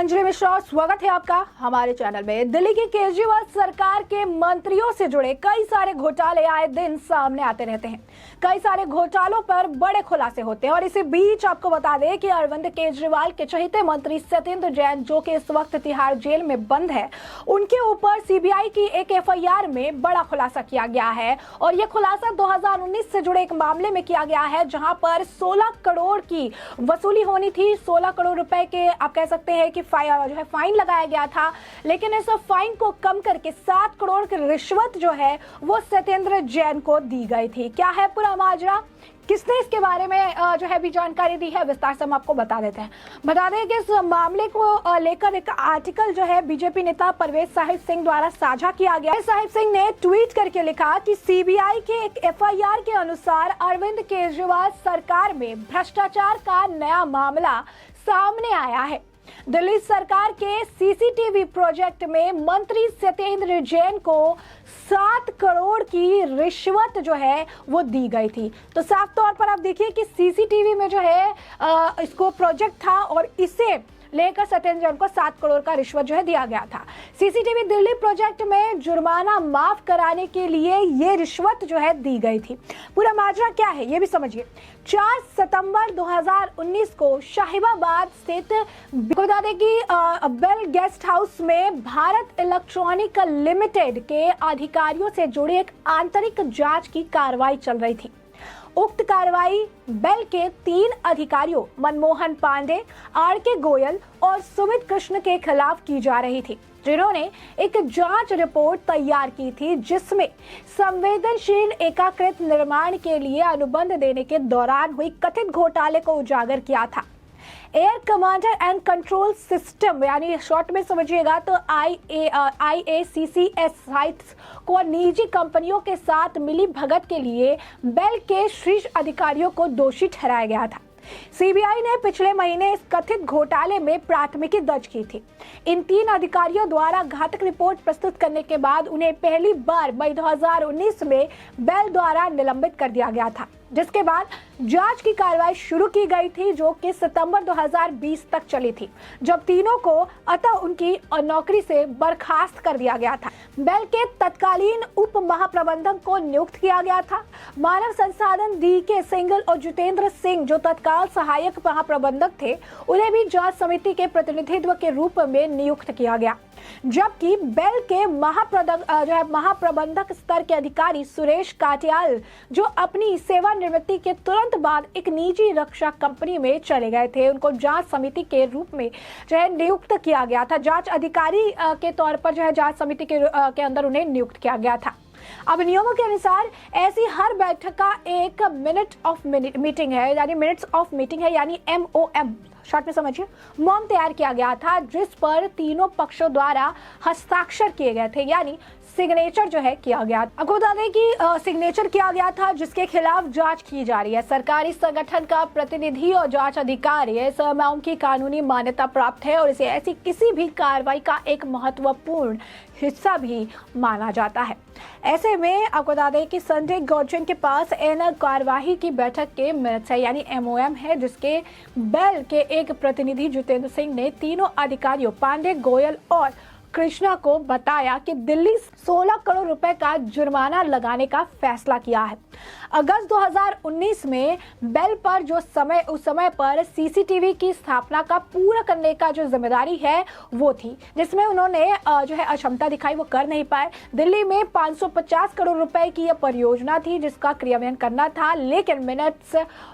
अंजलि मिश्रा, स्वागत है आपका हमारे चैनल में। दिल्ली की केजरीवाल सरकार के मंत्रियों से जुड़े कई सारे घोटाले आए दिन सामने आते रहते हैं। कई सारे घोटालों पर बड़े खुलासे होते हैं और इसी बीच आपको बता दें कि अरविंद केजरीवाल के चहेते मंत्री सत्येंद्र जैन, जो कि इस वक्त तिहाड़ जेल में बंद है, उनके ऊपर सीबीआई की एक एफआईआर में बड़ा खुलासा किया गया है। और यह खुलासा 2019 से जुड़े एक मामले में किया गया है, जहां पर 16 करोड़ की वसूली होनी थी। 16 करोड़ रुपए के आप कह सकते हैं कि फाइन लगाया गया था, लेकिन इस फाइन को कम करके 7 करोड़ की रिश्वत जो है वो सत्येंद्र जैन को दी गई थी। क्या है पूरा माजरा, किसने इसके बारे में जो है भी जानकारी दी है, विस्तार से हम आपको बता देते हैं। बता दें कि इस मामले को लेकर एक आर्टिकल जो है बीजेपी नेता परवेज साहिब सिंह द्वारा साझा किया गया। साहिब सिंह ने ट्वीट करके लिखा कि सीबीआई के एक एफआईआर के अनुसार अरविंद केजरीवाल सरकार में भ्रष्टाचार का नया मामला सामने आया है। दिल्ली सरकार के सीसीटीवी प्रोजेक्ट में मंत्री सत्येंद्र जैन को 7 करोड़ की रिश्वत जो है वो दी गई थी। तो साफ तौर पर आप देखिए कि सीसीटीवी में जो है इसको प्रोजेक्ट था और इसे लेकर सत्येंद्र जैन को 7 करोड़ का रिश्वत जो है दिया गया था। सीसीटीवी दिल्ली प्रोजेक्ट में जुर्माना माफ कराने के लिए ये रिश्वत जो है दी गई थी। पूरा माजरा क्या है ये भी समझिए। 4 सितंबर 2019 को शाहीबाबाद स्थित बता दें कि बेल गेस्ट हाउस में भारत इलेक्ट्रॉनिक लिमिटेड के अधिकारियों से जुड़ी एक आंतरिक जांच की कार्रवाई चल रही थी। उक्त कार्रवाई बेल के 3 अधिकारियों मनमोहन पांडे, आर.के. गोयल और सुमित कृष्ण के खिलाफ की जा रही थी, जिन्होंने एक जांच रिपोर्ट तैयार की थी जिसमें संवेदनशील एकीकृत निर्माण के लिए अनुबंध देने के दौरान हुई कथित घोटाले को उजागर किया था। Air commander and control system यानी शॉर्ट में समझिएगा तो IACCS साइट्स को निजी कंपनियों के साथ मिली भगत के लिए बेल के शीर्ष अधिकारियों को दोषी ठहराया गया था। सीबीआई ने पिछले महीने इस कथित घोटाले में प्राथमिकी दर्ज की थी। इन 3 अधिकारियों द्वारा घातक रिपोर्ट प्रस्तुत करने के बाद उन्हें पहली बार मई 2019 में बेल द्वारा निलंबित कर दिया गया था, जिसके बाद जांच की कार्रवाई शुरू की गई थी, जो कि सितंबर 2020 तक चली थी, जब तीनों को अतः उनकी नौकरी से बर्खास्त कर दिया गया था। बेल के तत्कालीन उप महाप्रबंधक को नियुक्त किया गया था। मानव संसाधन DK सिंघल और जितेंद्र सिंह, जो तत्काल सहायक महाप्रबंधक थे, उन्हें भी जांच समिति के प्रतिनिधित्व के रूप में नियुक्त किया गया। जबकि बेल के महाप्रबंधक स्तर के अधिकारी सुरेश काटियाल, जो अपनी सेवानिवृत्ति के तुरंत बाद एक निजी रक्षा कंपनी में चले गए थे, उनको जांच समिति के रूप में जो है नियुक्त किया गया था। जांच अधिकारी के तौर पर जो है जांच समिति के अंदर उन्हें नियुक्त किया गया था। अब नियमों के अनुसार ऐसी हर बैठक का एक मिनट्स ऑफ मीटिंग है यानी MOM शॉर्ट में समझिए, मॉम तैयार किया गया था, जिस पर तीनों पक्षों द्वारा हस्ताक्षर किए गए थे, यानी सिग्नेचर जो है किया गया। आपको बता दें कि सिग्नेचर किया गया था, जिसके खिलाफ जांच की जा रही है। सरकारी संगठन का प्रतिनिधि और जांच अधिकारी इस MOM की कानूनी मान्यता प्राप्त है और इसे ऐसी किसी भी कार्रवाई का एक महत्वपूर्ण हिस्सा भी माना जाता है। ऐसे में आपको बता दें कि संजय गौचन के पास इन कार्यवाही की बैठक के मिनट्स है यानी MOM है, जिसके बेल के एक प्रतिनिधि जितेंद्र सिंह ने तीनों अधिकारियों पांडे, गोयल और कृष्णा को बताया कि दिल्ली 16 करोड़ रुपए का जुर्माना लगाने का फैसला किया है। अगस्त 2019 में बेल पर उस समय पर सीसीटीवी की स्थापना का पूरा करने का जो जिम्मेदारी है वो थी, जिसमें उन्होंने जो है अक्षमता दिखाई, वो कर नहीं पाए। दिल्ली में 550 करोड़ रुपए की यह परियोजना थी जिसका क्रियान्वयन करना था, लेकिन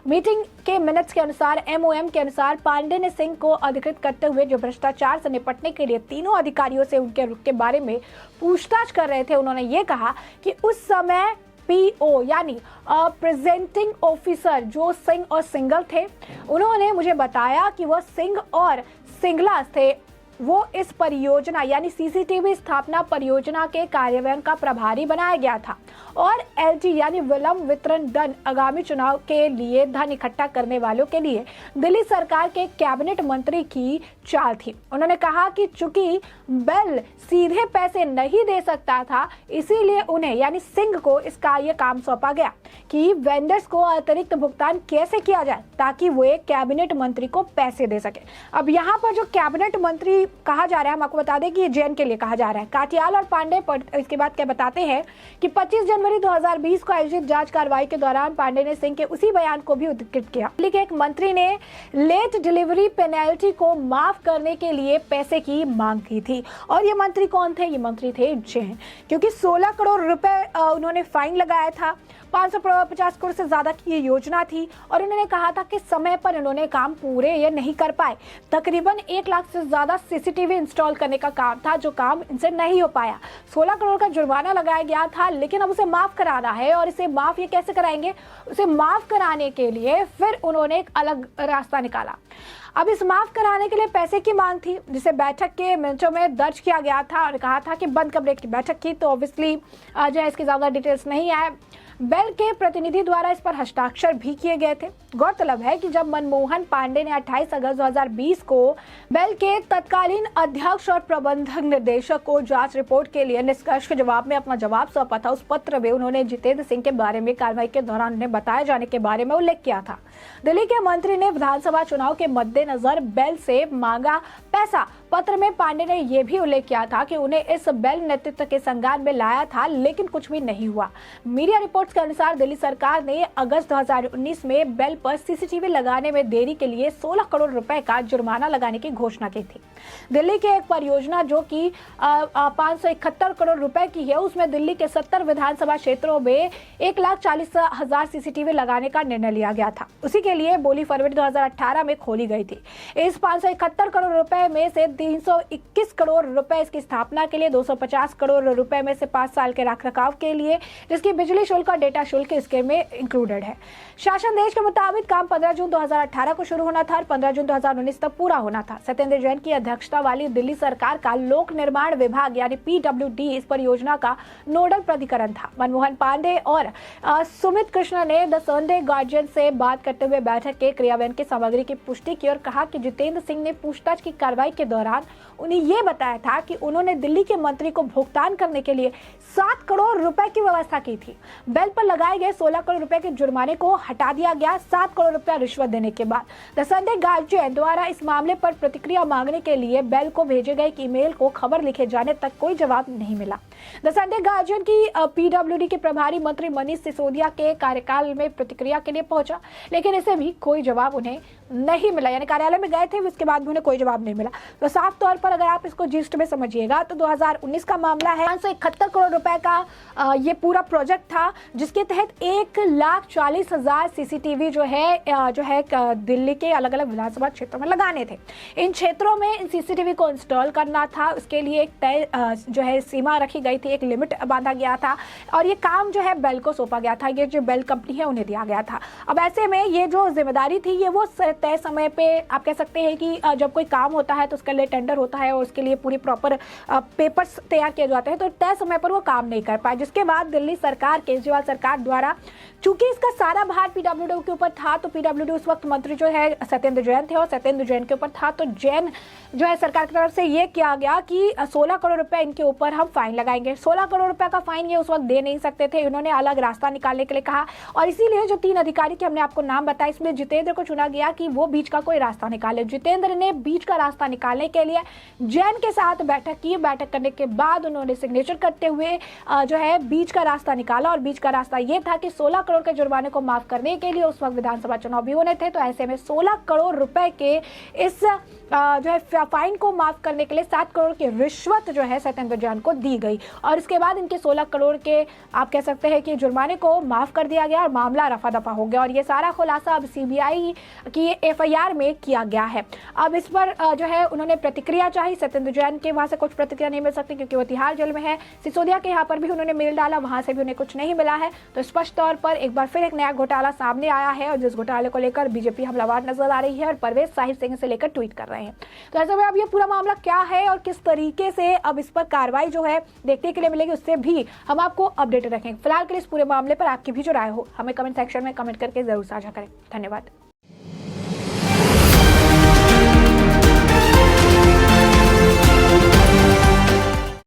मीटिंग के मिनट्स के अनुसार MOM के अनुसार पांडे ने सिंह को अधिकृत करते हुए जो भ्रष्टाचार से निपटने के लिए तीनों अधिकारियों से उनके रुख के बारे में पूछताछ कर रहे थे, उन्होंने ये कहा कि उस समय PO यानी प्रेजेंटिंग ऑफिसर जो सिंह और सिंघल थे, उन्होंने मुझे बताया कि वह सिंह और सिंगला थे, वो इस परियोजना यानी सीसीटीवी स्थापना परियोजना के कार्यान्वयन का प्रभारी बनाया गया था और एलटी यानी विलंब वितरण दंड आगामी चुनाव के लिए धन इकट्ठा करने वालों के लिए दिल्ली सरकार के कैबिनेट मंत्री की चाल थी। उन्होंने कहा कि चूंकि बेल सीधे पैसे नहीं दे सकता था, इसीलिए उन्हें यानी सिंह को इसका ये काम सौंपा गया कि वेंडर्स को अतिरिक्त भुगतान कैसे किया जाए ताकि वो एक कैबिनेट मंत्री को पैसे दे सके। अब यहाँ पर जो कैबिनेट मंत्री कहा जा रहा है, हम आपको बता दें कि ये जैन के लिए कहा जा रहा है। काटियाल और पांडे इसके बाद क्या बताते हैं कि 25 जनवरी 2020 को आयोजित जांच कार्रवाई के दौरान पांडे ने सिंह के उसी बयान को भी उद्धृत किया। लेकिन एक मंत्री ने लेट डिलीवरी पेनल्टी को माफ करने के लिए पैसे की मांग की थी और ये मंत्री कौन थे? ये मंत्री थे जैन, क्योंकि 16 करोड़ रुपए उन्होंने फाइन लगाया था। 550 करोड़ से ज्यादा की ये योजना थी और उन्होंने कहा था कि समय पर इन्होंने काम पूरे ये नहीं कर पाए। तकरीबन 1 लाख से ज्यादा सीसीटीवी इंस्टॉल करने का काम था, जो काम इनसे नहीं हो पाया। 16 करोड़ का जुर्माना लगाया गया था, लेकिन अब उसे माफ कराना है और इसे माफ ये कैसे कराएंगे? उसे माफ कराने के लिए फिर उन्होंने एक अलग रास्ता निकाला। अब इस माफ कराने के लिए पैसे की मांग थी, जिसे बैठक के मिनटों में दर्ज किया गया था और कहा था कि बंद कमरे की बैठक की, तो ऑब्वियसली जो है इसकी ज्यादा डिटेल्स नहीं आए। बेल के प्रतिनिधि द्वारा इस पर हस्ताक्षर भी किए गए थे। गौरतलब है कि जब मनमोहन पांडे ने 28 अगस्त 2020 को बेल के तत्कालीन अध्यक्ष और प्रबंधक निर्देशक को जांच रिपोर्ट के लिए निष्कर्ष के जवाब में अपना जवाब सौंपा था, उस पत्र में उन्होंने जितेंद्र सिंह के बारे में कार्रवाई के दौरान उन्हें बताए जाने के बारे में उल्लेख किया था। दिल्ली के मंत्री ने विधानसभा चुनाव के मद्देनजर बेल से मांगा पैसा। पत्र में पांडे ने यह भी उल्लेख किया था कि उन्हें इस बेल नेतृत्व के संज्ञान में लाया था, लेकिन कुछ भी नहीं हुआ। मीडिया रिपोर्ट्स के अनुसार दिल्ली सरकार ने अगस्त 2019 में बेल पर सीसीटीवी लगाने में देरी के लिए 16 करोड़ रुपए का जुर्माना लगाने की घोषणा की थी। दिल्ली की एक परियोजना जो कि 571 करोड़ रुपए की है, उसमें दिल्ली के 70 विधानसभा क्षेत्रों में 1,40,000 सीसीटीवी लगाने का निर्णय लिया गया था। उसी के लिए बोली फरवरी 2018 में खोली गई थी। इस 571 करोड़ रुपए में से 321 करोड़ रुपए इसकी स्थापना के लिए, 250 करोड़ रुपए में से 5 साल के रखरखाव के लिए, जिसकी बिजली शुल्क और डेटा शुल्क इसके में इंक्लूडेड है। शासन देश के मुताबिक काम 15 जून 2018 को शुरू होना था और 15 जून 2019 तक पूरा होना था। सत्येंद्र जैन की अध्यक्षता वाली दिल्ली सरकार का लोक निर्माण विभाग यानी PWD इस परियोजना का नोडल प्राधिकरण था। मनमोहन पांडे और सुमित कृष्ण ने द संडे गार्जियन से बात करते हुए बैठक के क्रियान्वयन की सामग्री की पुष्टि की और कहा कि जितेंद्र सिंह ने पूछताछ की कार्रवाई के दौरान उन्हें यह बताया था कि उन्होंने दिल्ली के मंत्री को भुगतान करने के लिए 7 करोड़ रुपए की व्यवस्था की थी। बेल पर लगाए गए 16 करोड़ रुपए के जुर्माने को हटा दिया गया 7 करोड़ रुपया रिश्वत देने के बाद। द संडे गार्जियन द्वारा इस मामले पर प्रतिक्रिया मांगने के लिए बेल को भेजे गए ईमेल को खबर लिखे जाने तक कोई जवाब नहीं मिला। द संडे गार्जियन की PWD के प्रभारी मंत्री मनीष सिसोदिया के कार्यकाल में प्रतिक्रिया के लिए पहुंचा, लेकिन इसे भी कोई जवाब उन्हें नहीं मिला। यानी कार्यालय में गए थे, उसके बाद भी उन्हें कोई जवाब नहीं मिला। तो साफ तौर पर अगर आप इसको जिस्ट में समझिएगा तो 2019 का मामला है। 571 करोड़ रुपए का ये पूरा प्रोजेक्ट था, जिसके तहत 1,40,000 सीसीटीवी जो है दिल्ली के अलग अलग विधानसभा क्षेत्रों में लगाने थे। इन क्षेत्रों में इन सीसीटीवी को इंस्टॉल करना था, उसके लिए एक तय जो है सीमा रखी गई थी, एक लिमिट बांधा गया था और ये काम जो है बेल को सौंपा गया था। ये जो बेल कंपनी है उन्हें दिया गया था। अब ऐसे में ये जो जिम्मेदारी थी ये वो तय समय पे, आप कह सकते हैं कि जब कोई काम होता है तो उसके लिए टेंडर होता है और उसके लिए पूरी प्रॉपर पेपर्स तैयार किए जाते हैं, तो तय समय पर वो काम नहीं कर पाए। जिसके बाद दिल्ली सरकार, केजरीवाल सरकार द्वारा, चूंकि इसका सारा भार PWD के ऊपर था, तो PWD उस वक्त मंत्री जो है सत्येंद्र जैन थे और सत्येंद्र जैन के ऊपर था, तो जैन जो है सरकार की तरफ से ये किया गया कि 16 करोड़ रुपए इनके ऊपर हम फाइन लगाएंगे। 16 करोड़ रुपए का फाइन ये उस वक्त दे नहीं सकते थे, इन्होंने अलग रास्ता निकालने के लिए कहा और इसीलिए जो 3 अधिकारी के हमने आपको नाम बताया, इसमें जितेंद्र को चुना गया कि वो बीच का कोई रास्ता निकाले। जितेंद्र ने बीच का रास्ता निकालने के लिए जैन के साथ बैठक की। बैठक करने के बाद उन्होंने सिग्नेचर करते हुए जो है बीच का रास्ता निकाला और बीच का रास्ता ये था कि 16 करोड़ के जुर्माने को माफ करने के लिए उस वक्त विधानसभा चुनाव भी होने थे, तो ऐसे में 16 करोड़ रुपए के इस जो है फाइन को माफ करने के लिए 7 करोड़ की रिश्वत जो है सत्येंद्र जैन को दी गई। और इसके बाद इनके 16 करोड़ के आप कह सकते हैं कि जुर्माने को माफ कर दिया गया और मामला रफा दफा हो गया। और ये सारा खुलासा अब सीबीआई की एफआईआर में किया गया है। अब इस पर जो है उन्होंने प्रतिक्रिया चाही। सत्येंद्र जैन के वहां से कुछ प्रतिक्रिया नहीं मिल सकती क्योंकि वो तिहाड़ जेल में है। सिसोदिया के यहाँ पर भी उन्होंने मेल डाला, वहां से भी उन्हें कुछ नहीं मिला है। तो स्पष्ट तौर पर एक बार फिर एक नया घोटाला सामने आया है और जिस घोटाले को लेकर बीजेपी हमलावर नजर आ रही है और परवेज साहिब सिंह से लेकर ट्वीट कर रहे हैं। तो ऐसे में अब ये पूरा मामला क्या है और किस तरीके से अब इस पर कार्रवाई जो है देखने के लिए मिलेगी, उससे भी हम आपको अपडेट रखेंगे। फिलहाल के लिए इस पूरे मामले पर आपकी भी जो राय हो हमें कमेंट सेक्शन में कमेंट करके जरूर साझा करें। धन्यवाद।